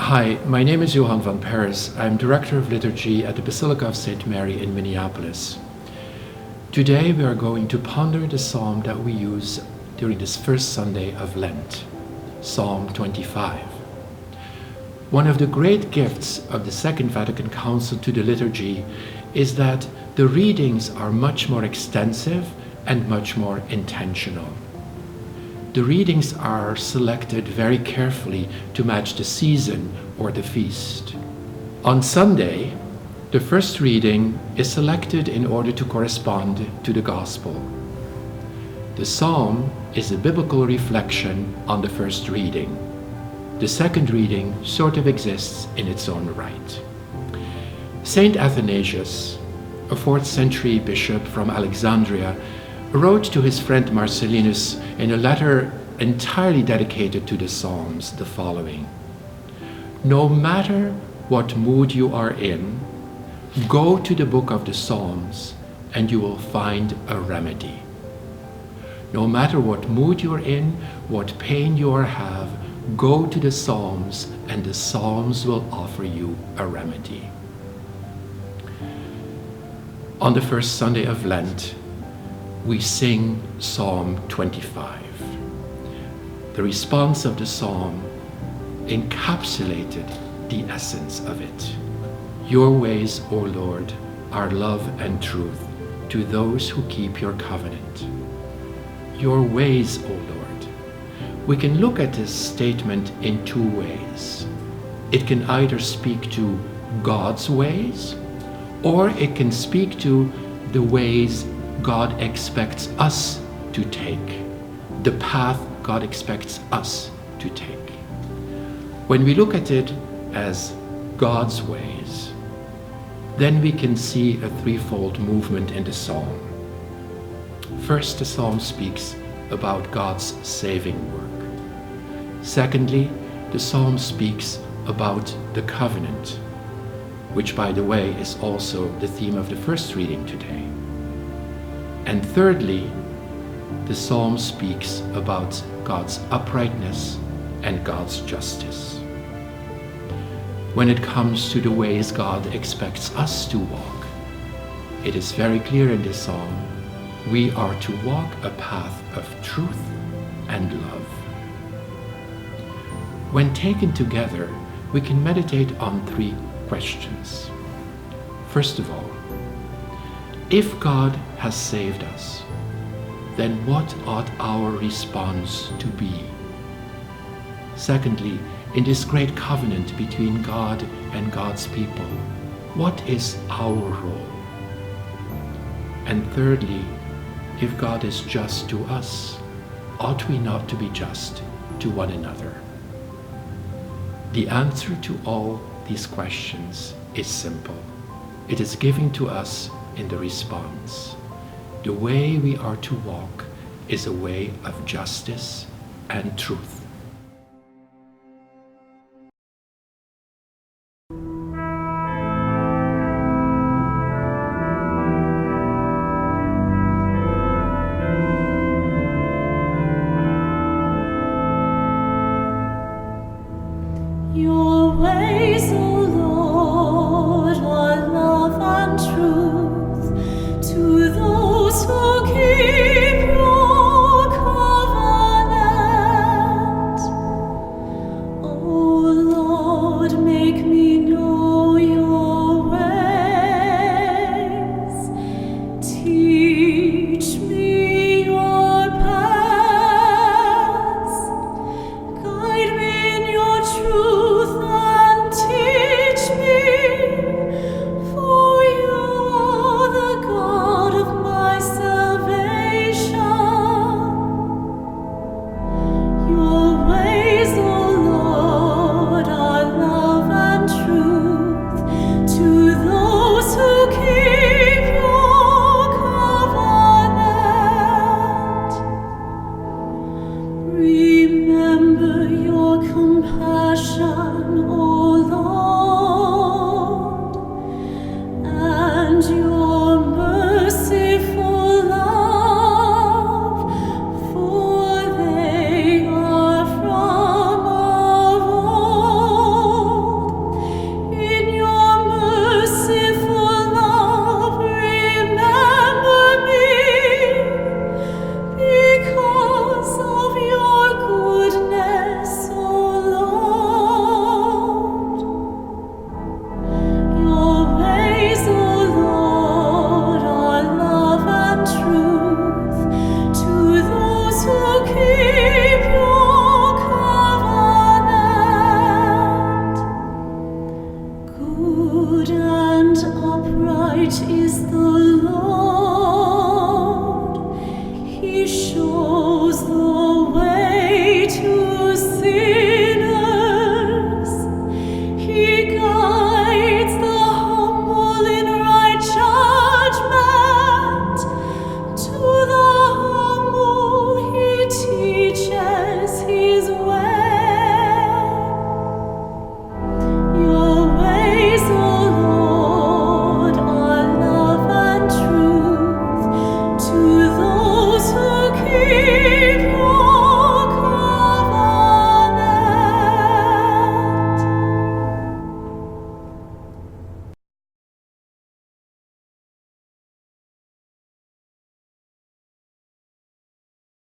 Hi, my name is Johan van Parys. I'm Director of Liturgy at the Basilica of St. Mary in Minneapolis. Today we are going to ponder the psalm that we use during this first Sunday of Lent, Psalm 25. One of the great gifts of the Second Vatican Council to the liturgy is that the readings are much more extensive and much more intentional. The readings are selected very carefully to match the season or the feast. On Sunday, the first reading is selected in order to correspond to the Gospel. The psalm is a biblical reflection on the first reading. The second reading sort of exists in its own right. Saint Athanasius, a 4th century bishop from Alexandria, wrote to his friend Marcellinus in a letter entirely dedicated to the Psalms the following: "No matter what mood you are in, go to the book of the Psalms and you will find a remedy. No matter what mood you're in, what pain you have, go to the Psalms and the Psalms will offer you a remedy." On the first Sunday of Lent, we sing Psalm 25. The response of the psalm encapsulated the essence of it. Your ways, O Lord, are love and truth to those who keep your covenant. Your ways, O Lord. We can look at this statement in two ways. It can either speak to God's ways, or it can speak to the ways God expects us to take, the path God expects us to take. When we look at it as God's ways, then we can see a threefold movement in the psalm. First, the psalm speaks about God's saving work. Secondly, the psalm speaks about the covenant, which, by the way, is also the theme of the first reading today. And thirdly, the psalm speaks about God's uprightness and God's justice. When it comes to the ways God expects us to walk, it is very clear in this psalm, we are to walk a path of truth and love. When taken together, we can meditate on three questions. First of all, if God has saved us, then what ought our response to be? Secondly, in this great covenant between God and God's people, what is our role? And thirdly, if God is just to us, ought we not to be just to one another? The answer to all these questions is simple. It is given to us in the response. The way we are to walk is a way of justice and truth. Your ways, O Lord, are love and truth to those who keep your covenant. O Lord, make me know your ways. Teach me your paths. Guide me in your truth and teach me, for you are the God of my salvation. Your ways, O Lord, are love and truth to those who keep your covenant. Remember your compassion, O